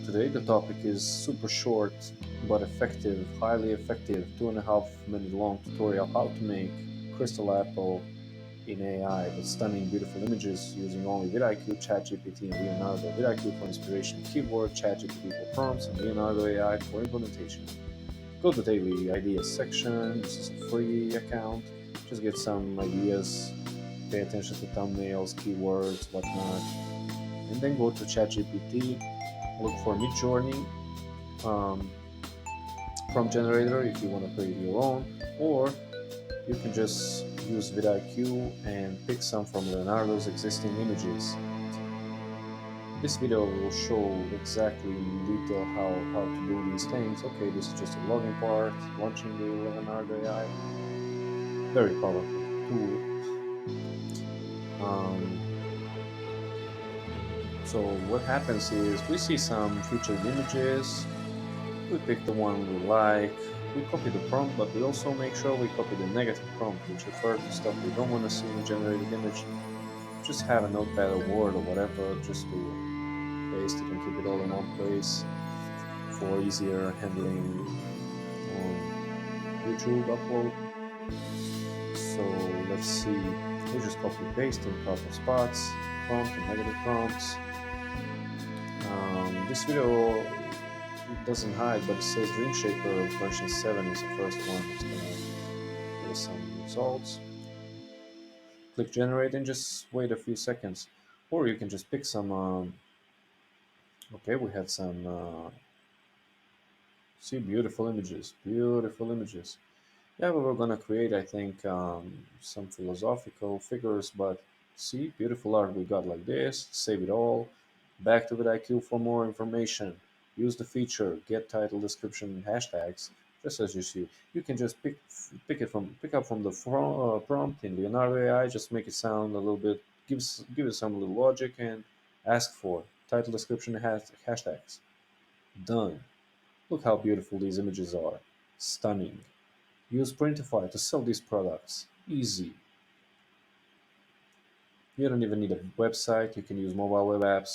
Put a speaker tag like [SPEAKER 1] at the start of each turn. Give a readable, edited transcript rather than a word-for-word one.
[SPEAKER 1] Today the topic is super short but effective, highly effective, 2.5 minute long tutorial how to make Crystal Apple in AI with stunning beautiful images using only vidIQ, ChatGPT, and Leonardo. vidIQ for inspiration keyword, ChatGPT for prompts, and Leonardo AI for implementation. Go to the daily ideas section. This is a free account. Just get some ideas, pay attention to thumbnails, keywords, whatnot, and then go to ChatGPT, look for Midjourney um, prompt generator if you want to create your own, or you can just use vidIQ and pick some from Leonardo's existing images. This video will show exactly in detail how to do these things. Okay, this is just a login part, launching the Leonardo AI. Very powerful tool. Um, so what happens is we see some featured images, we pick the one we like, we copy the prompt, but we also make sure we copy the negative prompt, which refers to stuff we don't want to see in the generated image. Just have a notepad or Word or whatever just to paste it and keep it all in one place for easier handling on YouTube upload. So let's see, we just copy paste in proper spots, prompt and negative prompts. This video doesn't hide, but it says Dreamshaper version 7 is the first one that's gonna give us some results. Click generate and just wait a few seconds. Or you can just pick some, okay, we have some, see, beautiful images, beautiful images. Yeah, but we're gonna create, I think, some philosophical figures, but see, beautiful art we got like this, save it all, back to vidIQ for more information, use the feature, get title, description, and hashtags, just as you see. You can just pick up from the prompt in Leonardo AI, just make it sound a little bit, give it some little logic, and ask for title, description, and hashtags. Done. Look how beautiful these images are. Stunning. Use Printify to sell these products. Easy. You don't even need a website. You can use mobile web apps.